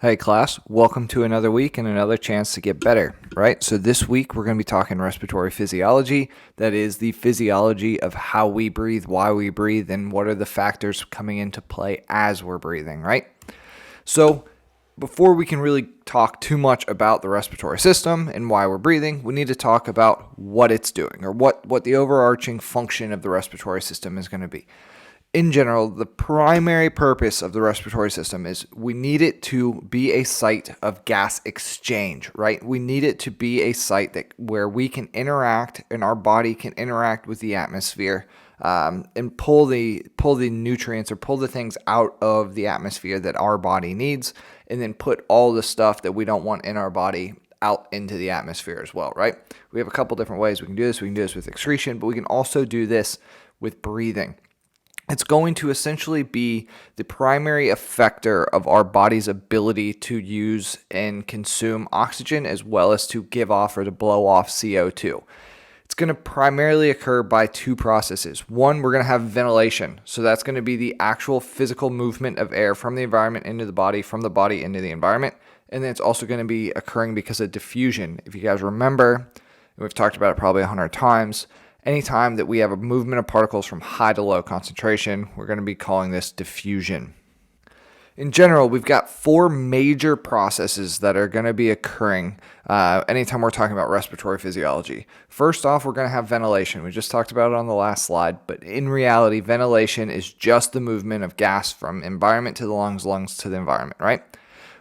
Hey class, welcome to another week and another chance to get better, right? So this week we're going to be talking respiratory physiology. That is the physiology of how we breathe, why we breathe, and what are the factors coming into play as we're breathing, right? So before we can really talk too much about the respiratory system and why we're breathing, we need to talk about what it's doing or what the overarching function of the respiratory system is going to be. In general, the primary purpose of the respiratory system is we need it to be a site of gas exchange, right? We need it to be a site where we can interact and our body can interact with the atmosphere and pull the nutrients or pull the things out of the atmosphere that our body needs, and then put all the stuff that we don't want in our body out into the atmosphere as well, right? We have a couple different ways we can do this. We can do this with excretion, but we can also do this with breathing. It's going to essentially be the primary effector of our body's ability to use and consume oxygen as well as to give off or to blow off CO2. It's going to primarily occur by two processes. One, we're going to have ventilation. So that's going to be the actual physical movement of air from the environment into the body, from the body into the environment. And then it's also going to be occurring because of diffusion. If you guys remember, and we've talked about it probably 100 times, anytime that we have a movement of particles from high to low concentration, we're going to be calling this diffusion. In general, we've got four major processes that are going to be occurring anytime we're talking about respiratory physiology. First off, we're going to have ventilation. We just talked about it on the last slide, but in reality, ventilation is just the movement of gas from environment to the lungs, lungs to the environment, right?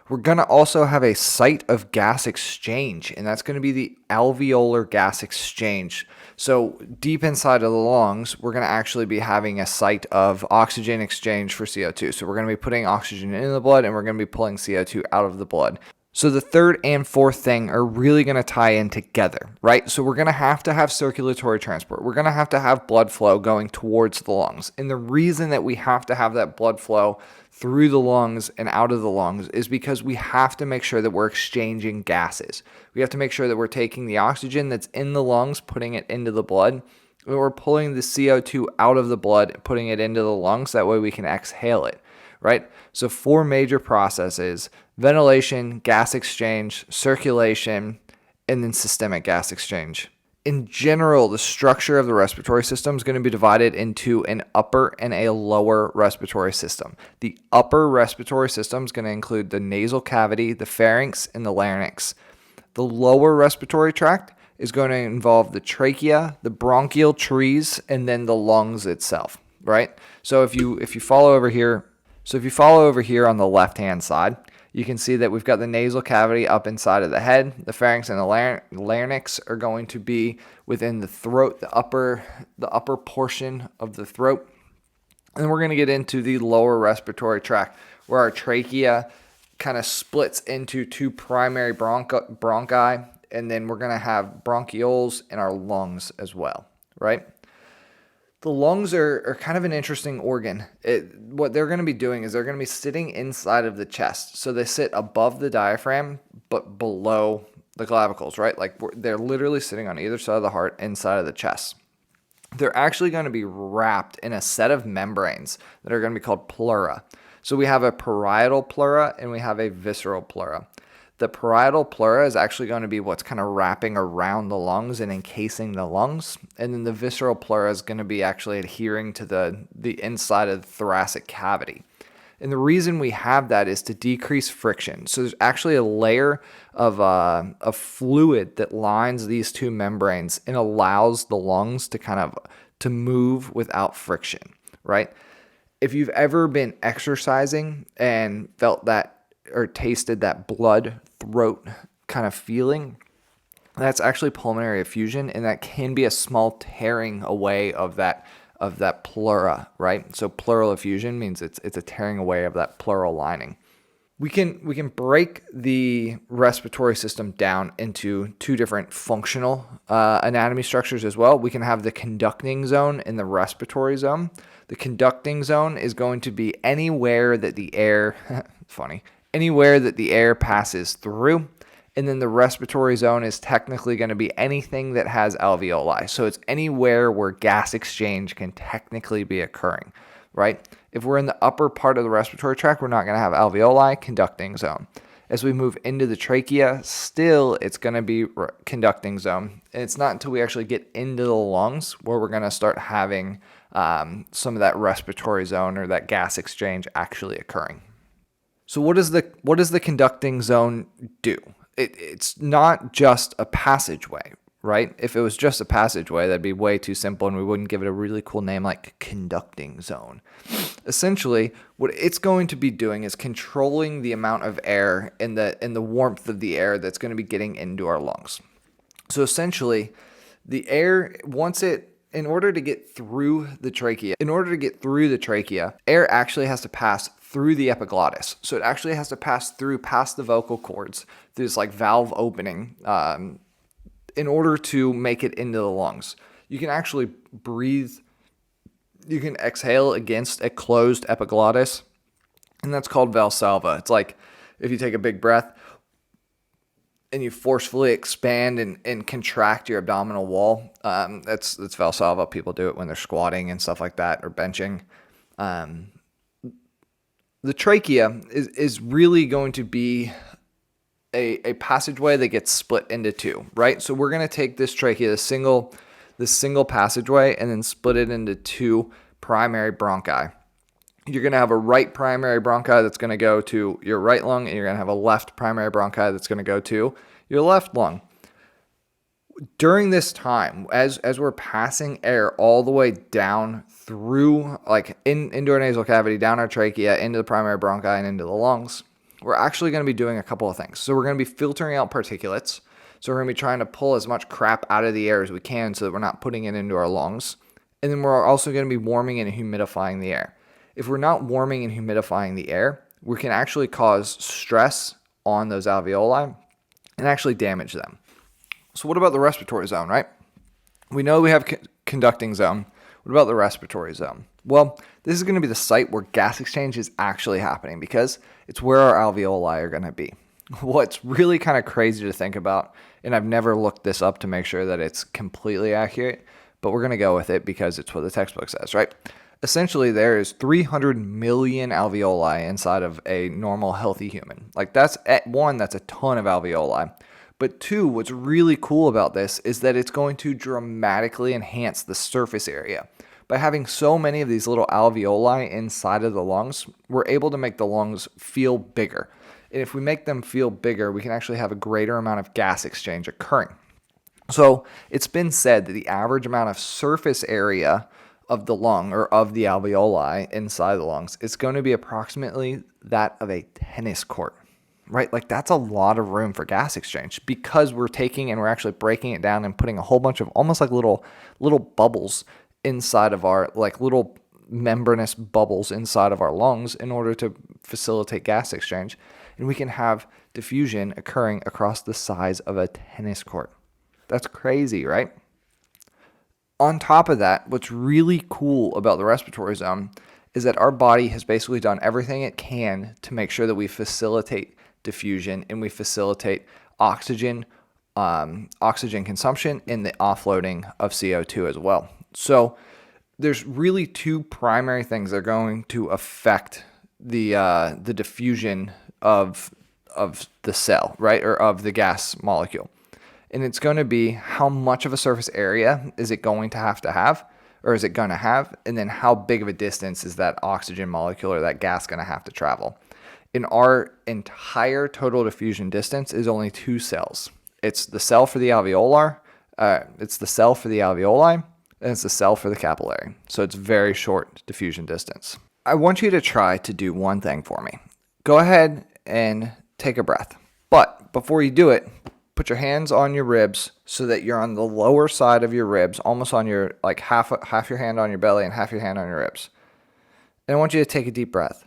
We're going to also have a site of gas exchange, and that's going to be the alveolar gas exchange. So deep inside of the lungs, we're going to actually be having a site of oxygen exchange for CO2. So we're going to be putting oxygen in the blood, and we're going to be pulling CO2 out of the blood. So the third and fourth thing are really going to tie in together, right? So we're going to have circulatory transport. We're going to have blood flow going towards the lungs. And the reason that we have to have that blood flow through the lungs and out of the lungs is because we have to make sure that we're exchanging gases. We have to make sure that we're taking the oxygen that's in the lungs, putting it into the blood, and we're pulling the CO2 out of the blood, putting it into the lungs. That way we can exhale it, right? So four major processes: ventilation, gas exchange, circulation, and then systemic gas exchange. In general, the structure of the respiratory system is going to be divided into an upper and a lower respiratory system. The upper respiratory system is going to include the nasal cavity, the pharynx, and the larynx. The lower respiratory tract is going to involve the trachea, the bronchial trees, and then the lungs itself, right? So if you follow over here, on the left-hand side, you can see that we've got the nasal cavity up inside of the head. The pharynx and the larynx are going to be within the throat, the upper portion of the throat. And then we're going to get into the lower respiratory tract, where our trachea kind of splits into two primary bronchi, and then we're going to have bronchioles in our lungs as well, right? The lungs are kind of an interesting organ. What they're going to be doing is they're going to be sitting inside of the chest. So they sit above the diaphragm, but below the clavicles, right? Like they're literally sitting on either side of the heart, inside of the chest. They're actually going to be wrapped in a set of membranes that are going to be called pleura. So we have a parietal pleura and we have a visceral pleura. The parietal pleura is actually going to be what's kind of wrapping around the lungs and encasing the lungs. And then the visceral pleura is going to be actually adhering to the inside of the thoracic cavity. And the reason we have that is to decrease friction. So there's actually a layer of fluid that lines these two membranes and allows the lungs to move without friction, right? If you've ever been exercising and felt that or tasted that blood throat kind of feeling, that's actually pulmonary effusion, and that can be a small tearing away of that pleura, right? So pleural effusion means it's a tearing away of that pleural lining. We can break the respiratory system down into two different functional anatomy structures as well. We can have the conducting zone and the respiratory zone. The conducting zone is going to be anywhere that the air, anywhere that the air passes through. And then the respiratory zone is technically going to be anything that has alveoli. So it's anywhere where gas exchange can technically be occurring, right? If we're in the upper part of the respiratory tract, we're not going to have alveoli, conducting zone. As we move into the trachea, still it's going to be conducting zone. And it's not until we actually get into the lungs where we're going to start having some of that respiratory zone or that gas exchange actually occurring. So what does the conducting zone do? It's not just a passageway, right? If it was just a passageway, that'd be way too simple and we wouldn't give it a really cool name like conducting zone. Essentially, what it's going to be doing is controlling the amount of air and the warmth of the air that's going to be getting into our lungs. So essentially, the air, in order to get through the trachea, air actually has to pass through the epiglottis. So it actually has to pass past the vocal cords, through this like valve opening, in order to make it into the lungs. You can actually breathe, you can exhale against a closed epiglottis, and that's called Valsalva. It's like if you take a big breath and you forcefully expand and contract your abdominal wall. That's Valsalva. People do it when they're squatting and stuff like that, or benching. The trachea is really going to be a passageway that gets split into two, right? So we're going to take this trachea, this single passageway, and then split it into two primary bronchi. You're going to have a right primary bronchi that's going to go to your right lung, and you're going to have a left primary bronchi that's going to go to your left lung. During this time, as we're passing air all the way down through, like into our nasal cavity, down our trachea, into the primary bronchi, and into the lungs, we're actually going to be doing a couple of things. So we're going to be filtering out particulates. So we're going to be trying to pull as much crap out of the air as we can so that we're not putting it into our lungs. And then we're also going to be warming and humidifying the air. If we're not warming and humidifying the air, we can actually cause stress on those alveoli and actually damage them. So what about the respiratory zone, right? We know we have conducting zone. What about the respiratory zone? Well, this is going to be the site where gas exchange is actually happening because it's where our alveoli are going to be. What's really kind of crazy to think about, and I've never looked this up to make sure that it's completely accurate, but we're going to go with it because it's what the textbook says, right? Essentially, there is 300 million alveoli inside of a normal, healthy human. Like that's a ton of alveoli. But two, what's really cool about this is that it's going to dramatically enhance the surface area. By having so many of these little alveoli inside of the lungs, we're able to make the lungs feel bigger. And if we make them feel bigger, we can actually have a greater amount of gas exchange occurring. So it's been said that the average amount of surface area of the lung, or of the alveoli inside the lungs, is going to be approximately that of a tennis court. Right? Like that's a lot of room for gas exchange because we're taking and we're actually breaking it down and putting a whole bunch of almost like little bubbles inside of our, like little membranous bubbles inside of our lungs in order to facilitate gas exchange. And we can have diffusion occurring across the size of a tennis court. That's crazy, right? On top of that, what's really cool about the respiratory zone is that our body has basically done everything it can to make sure that we facilitate diffusion and we facilitate oxygen consumption and the offloading of CO2 as well. So there's really two primary things that are going to affect the diffusion of the cell, right, or of the gas molecule. And it's going to be how much of a surface area is it going to have, or is it going to have, and then how big of a distance is that oxygen molecule or that gas going to have to travel. In our entire total diffusion distance is only two cells. It's the cell for the alveoli, and it's the cell for the capillary. So it's very short diffusion distance. I want you to try to do one thing for me. Go ahead and take a breath. But before you do it, put your hands on your ribs so that you're on the lower side of your ribs, almost on your, like half your hand on your belly and half your hand on your ribs. And I want you to take a deep breath.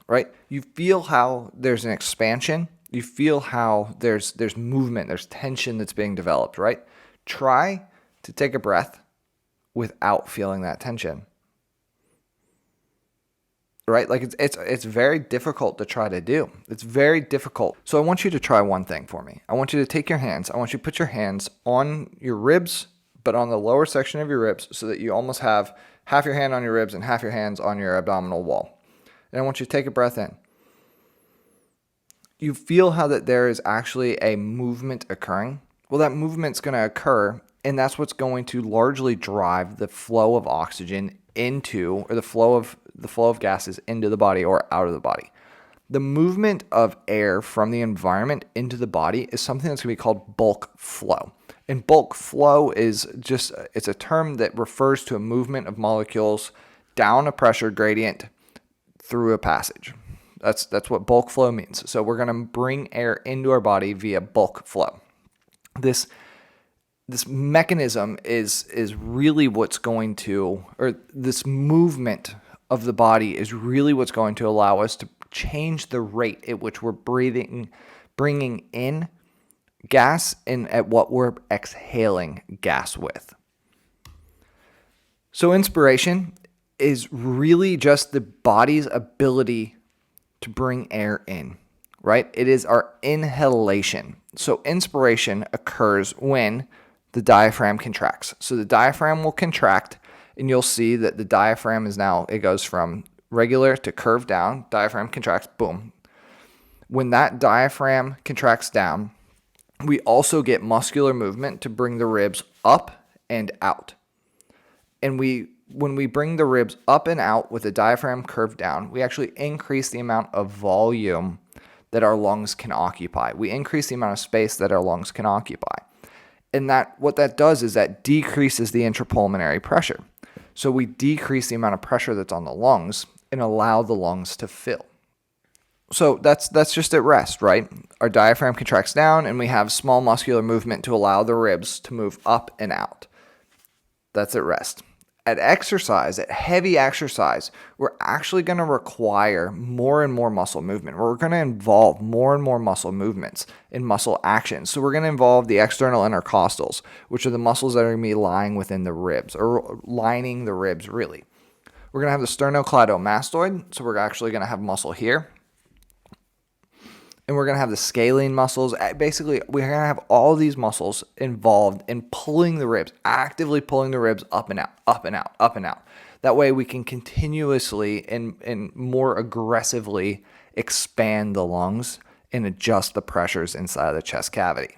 Right? You feel how there's an expansion. You feel how there's movement, there's tension that's being developed, right? Try to take a breath without feeling that tension. Right? Like it's very difficult to try to do. It's very difficult. So I want you to try one thing for me. I want you to take your hands. I want you to put your hands on your ribs, but on the lower section of your ribs so that you almost have half your hand on your ribs and half your hands on your abdominal wall. And I want you to take a breath in. You feel how that there is actually a movement occurring. Well, that movement's going to occur, and that's what's going to largely drive the flow of oxygen into, or the flow of gases into the body or out of the body. The movement of air from the environment into the body is something that's going to be called bulk flow. And bulk flow is it's a term that refers to a movement of molecules down a pressure gradient through a passage. That's what bulk flow means. So we're going to bring air into our body via bulk flow. This mechanism is really what's going to, or this movement of the body is really what's going to allow us to change the rate at which we're bringing in gas and at what we're exhaling gas with. So inspiration is really just the body's ability to bring air in, right? It is our inhalation. So inspiration occurs when the diaphragm contracts. So the diaphragm will contract, and you'll see that the diaphragm it goes from regular to curved down. Diaphragm contracts, boom. When that diaphragm contracts down, we also get muscular movement to bring the ribs up and out. And when we bring the ribs up and out with the diaphragm curved down, we actually increase the amount of volume that our lungs can occupy. We increase the amount of space that our lungs can occupy. And what that does is that decreases the intrapulmonary pressure. So we decrease the amount of pressure that's on the lungs and allow the lungs to fill. So that's just at rest, right? Our diaphragm contracts down and we have small muscular movement to allow the ribs to move up and out. That's at rest. At exercise, at heavy exercise, we're actually going to require more and more muscle movement. We're going to involve more and more muscle movements in muscle action. So we're going to involve the external intercostals, which are the muscles that are going to be lying within the ribs, or lining the ribs, really. We're going to have the sternocleidomastoid, so we're actually going to have muscle here. And we're going to have the scalene muscles. Basically, we're going to have all these muscles involved in pulling the ribs, actively pulling the ribs up and out, up and out, up and out. That way we can continuously and more aggressively expand the lungs and adjust the pressures inside of the chest cavity.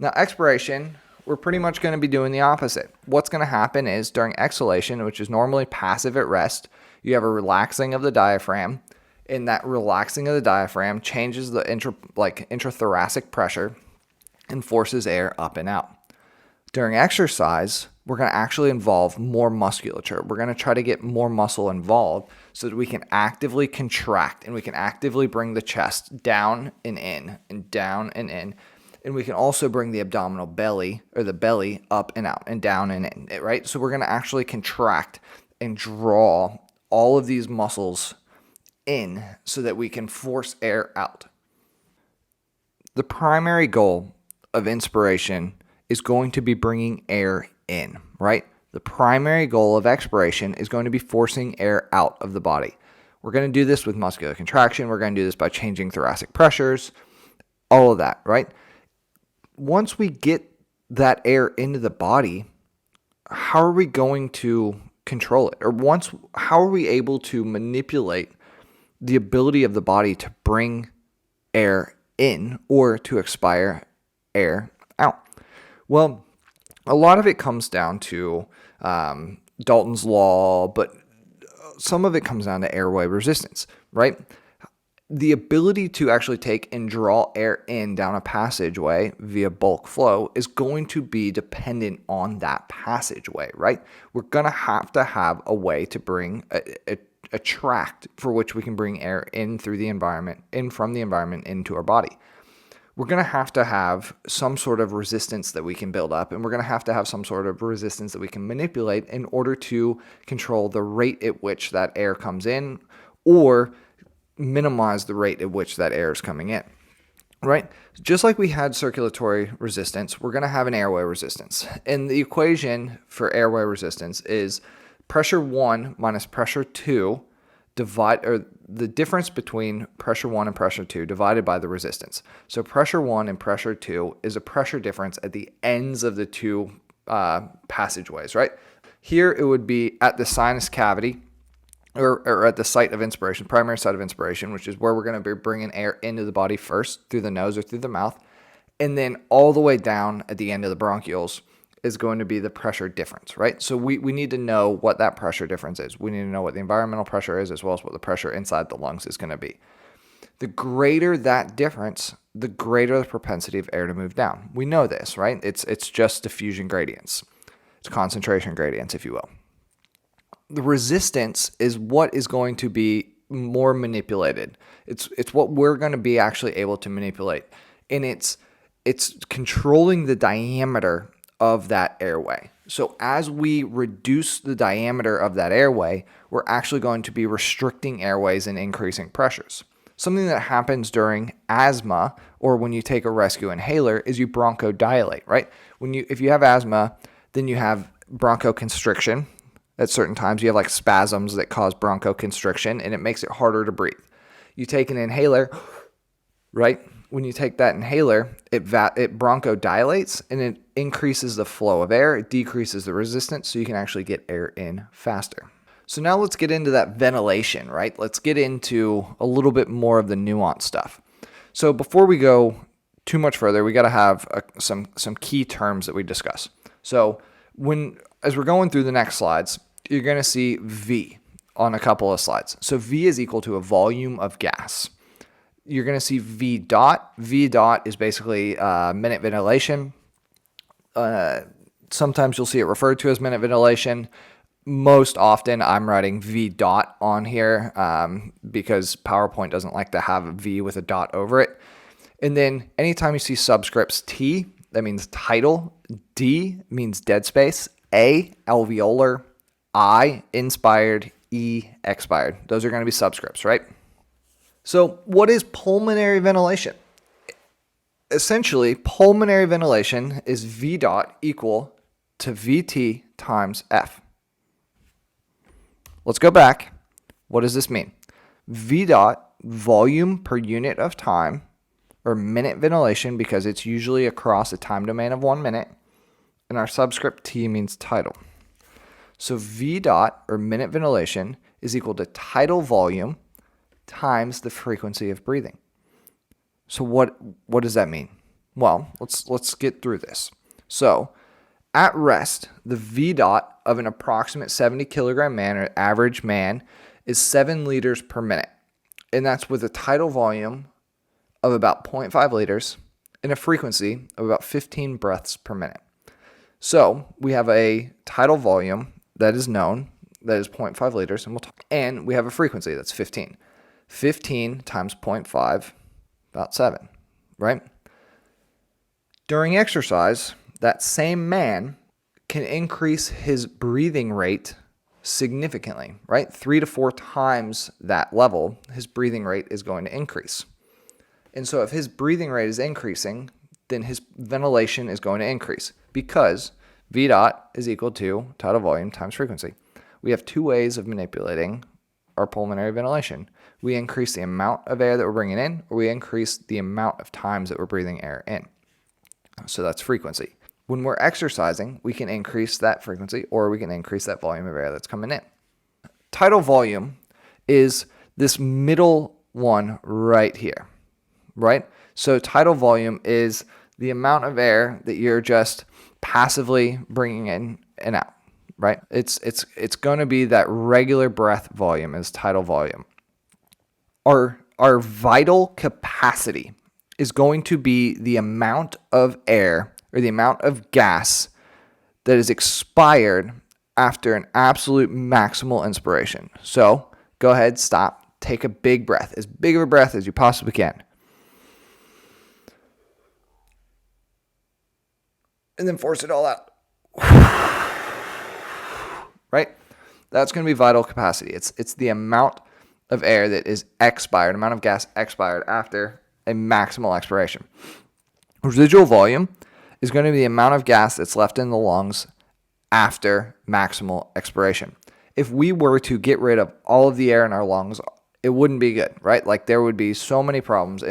Now, expiration, we're pretty much going to be doing the opposite. What's going to happen is during exhalation, which is normally passive at rest, you have a relaxing of the diaphragm. And that relaxing of the diaphragm changes the intrathoracic pressure and forces air up and out. During exercise, we're going to actually involve more musculature. We're going to try to get more muscle involved so that we can actively contract and we can actively bring the chest down and in and down and in. And we can also bring the abdominal belly, or the belly, up and out and down and in, right? So we're going to actually contract and draw all of these muscles in so that we can force air out. The primary goal of inspiration is going to be bringing air in, right? The primary goal of expiration is going to be forcing air out of the body. We're going to do this with muscular contraction. We're going to do this by changing thoracic pressures, all of that, right? Once we get that air into the body, how are we going to control it? Or how are we able to manipulate the ability of the body to bring air in or to expire air out? Well, a lot of it comes down to Dalton's law, but some of it comes down to airway resistance, right? The ability to actually take and draw air in down a passageway via bulk flow is going to be dependent on that passageway, right? We're going to have a way to bring a tract for which we can bring air in through the environment, in from the environment into our body. We're going to have some sort of resistance that we can build up, and we're going to have some sort of resistance that we can manipulate in order to control the rate at which that air comes in or minimize the rate at which that air is coming in, right? Just like we had circulatory resistance, we're going to have an airway resistance. And the equation for airway resistance is pressure 1 minus pressure 2 the difference between pressure 1 and pressure 2 divided by the resistance. So pressure 1 and pressure 2 is a pressure difference at the ends of the two passageways, right? Here it would be at the sinus cavity, or at the site of inspiration, primary site of inspiration, which is where we're going to be bringing air into the body first through the nose or through the mouth. And then all the way down at the end of the bronchioles is going to be the pressure difference, right? So we need to know what that pressure difference is. We need to know what the environmental pressure is as well as what the pressure inside the lungs is going to be. The greater that difference, the greater the propensity of air to move down. We know this, right? It's just diffusion gradients. It's concentration gradients, if you will. The resistance is what is going to be more manipulated. It's what we're going to be actually able to manipulate. And it's controlling the diameter of that airway. So as we reduce the diameter of that airway, we're actually going to be restricting airways and increasing pressures. Something that happens during asthma or when you take a rescue inhaler is you bronchodilate, right? If you have asthma, then you have bronchoconstriction. At certain times, you have like spasms that cause bronchoconstriction, and it makes it harder to breathe. You take an inhaler, right? When you take that inhaler, it bronchodilates, and it increases the flow of air. It decreases the resistance, so you can actually get air in faster. So now let's get into that ventilation, right? Let's get into a little bit more of the nuanced stuff. So before we go too much further, we got to have some key terms that we discuss. So as we're going through the next slides, you're going to see V on a couple of slides. So V is equal to a volume of gas. You're going to see V dot. V dot is basically minute ventilation. Sometimes you'll see it referred to as minute ventilation. Most often I'm writing V dot on here because PowerPoint doesn't like to have a V with a dot over it. And then anytime you see subscripts T, that means tidal. D means dead space. A, alveolar. I, inspired. E, expired. Those are going to be subscripts, right? So what is pulmonary ventilation? Essentially, pulmonary ventilation is V dot equal to VT times F. Let's go back. What does this mean? V dot, volume per unit of time, or minute ventilation, because it's usually across a time domain of 1 minute. And our subscript T means tidal. So V dot, or minute ventilation, is equal to tidal volume times the frequency of breathing. So what does that mean? Well, let's get through this. So at rest, the V dot of an approximate 70 kilogram man or average man is 7 liters per minute. And that's with a tidal volume of about 0.5 liters and a frequency of about 15 breaths per minute. So we have a tidal volume that is known, that is 0.5 liters, and we have a frequency that's 15. 15 times 0.5, about 7, right? During exercise, that same man can increase his breathing rate significantly, right? 3 to 4 times that level, his breathing rate is going to increase. And so if his breathing rate is increasing, then his ventilation is going to increase because V dot is equal to tidal volume times frequency. We have 2 ways of manipulating our pulmonary ventilation. We increase the amount of air that we're bringing in, or we increase the amount of times that we're breathing air in. So that's frequency. When we're exercising, we can increase that frequency, or we can increase that volume of air that's coming in. Tidal volume is this middle one right here, right? So tidal volume is the amount of air that you're just passively bringing in and out, right? It's going to be that regular breath volume is tidal volume. Our vital capacity is going to be the amount of air or the amount of gas that is expired after an absolute maximal inspiration. So go ahead, stop, take a big breath, as big of a breath as you possibly can. And then force it all out. Right? That's going to be vital capacity. It's the amount of air that is expired, amount of gas expired after a maximal expiration. Residual volume is going to be the amount of gas that's left in the lungs after maximal expiration. If we were to get rid of all of the air in our lungs, it wouldn't be good, right? Like there would be so many problems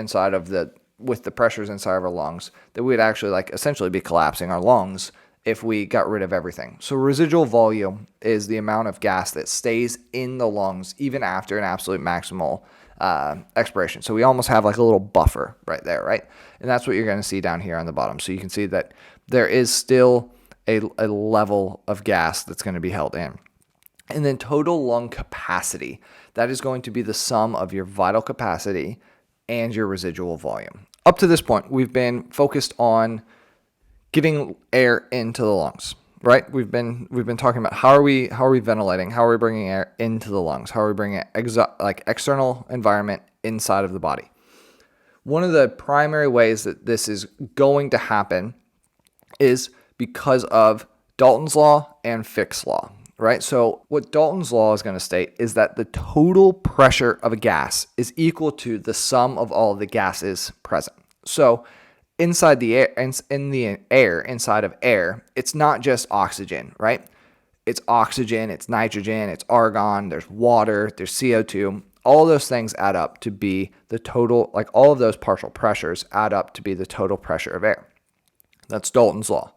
with the pressures inside of our lungs that we'd actually essentially be collapsing our lungs if we got rid of everything. So residual volume is the amount of gas that stays in the lungs even after an absolute maximal expiration. So we almost have like a little buffer right there, right? And that's what you're going to see down here on the bottom. So you can see that there is still a level of gas that's going to be held in. And then total lung capacity, that is going to be the sum of your vital capacity and your residual volume. Up to this point, we've been focused on getting air into the lungs, right? We've been talking about how are we ventilating, how are we bringing air into the lungs, how are we bringing external environment inside of the body. One of the primary ways that this is going to happen is because of Dalton's law and Fick's law, right? So what Dalton's law is going to state is that the total pressure of a gas is equal to the sum of all the gases present. So inside the air, inside of air, it's not just oxygen, right? It's oxygen, it's nitrogen, it's argon, there's water, there's CO2. All those things add up to be the total, like all of those partial pressures add up to be the total pressure of air. That's Dalton's law.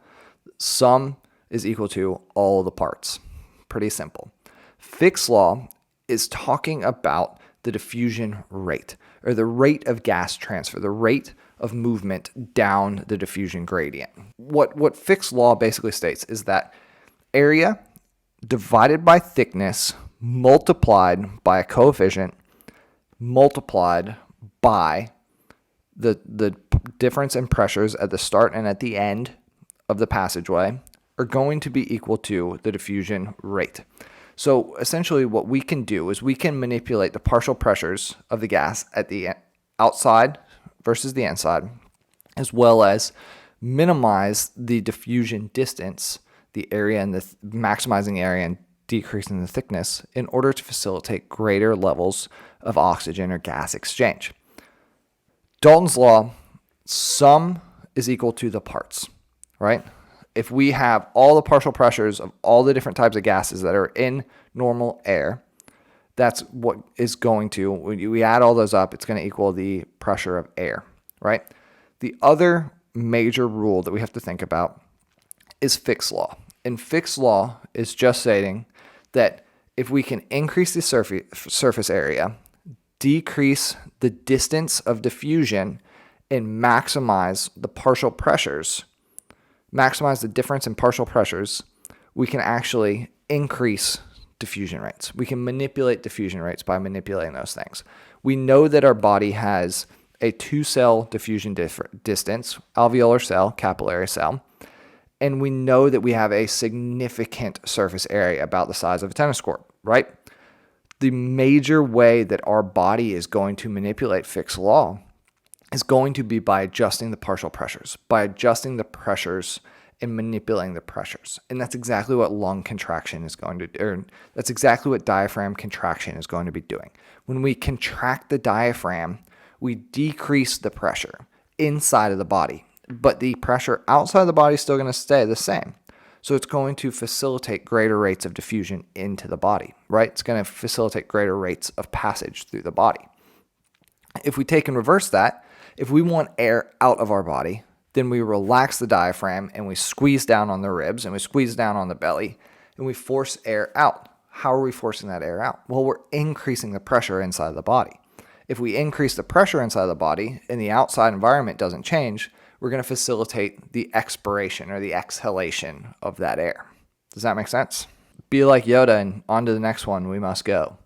Sum is equal to all the parts. Pretty simple. Fick's law is talking about the diffusion rate, or the rate of gas transfer, the rate of movement down the diffusion gradient. What Fick's law basically states is that area divided by thickness multiplied by a coefficient multiplied by the difference in pressures at the start and at the end of the passageway are going to be equal to the diffusion rate. So essentially what we can do is we can manipulate the partial pressures of the gas at the outside versus the inside, as well as minimize the diffusion distance, the area and maximizing the area and decreasing the thickness in order to facilitate greater levels of oxygen or gas exchange. Dalton's law, sum is equal to the parts, right? If we have all the partial pressures of all the different types of gases that are in normal air, that's what is going to, when we add all those up, it's going to equal the pressure of air, right? The other major rule that we have to think about is Fick's law. And Fick's law is just stating that if we can increase the surface area, decrease the distance of diffusion, and maximize the partial pressures, maximize the difference in partial pressures, we can actually increase diffusion rates. We can manipulate diffusion rates by manipulating those things. We know that our body has a 2-cell diffusion distance, alveolar cell, capillary cell, and we know that we have a significant surface area about the size of a tennis court, right? The major way that our body is going to manipulate Fick's law is going to be by adjusting the partial pressures, by adjusting the pressures and manipulating the pressures. And that's exactly what lung contraction is going to do. Or that's exactly what diaphragm contraction is going to be doing. When we contract the diaphragm, we decrease the pressure inside of the body, but the pressure outside the body is still going to stay the same. So it's going to facilitate greater rates of diffusion into the body, right? It's going to facilitate greater rates of passage through the body. If we take and reverse that, if we want air out of our body, then we relax the diaphragm and we squeeze down on the ribs and we squeeze down on the belly and we force air out. How are we forcing that air out? Well, we're increasing the pressure inside the body. If we increase the pressure inside the body and the outside environment doesn't change, we're going to facilitate the expiration or the exhalation of that air. Does that make sense? Be like Yoda and on to the next one we must go.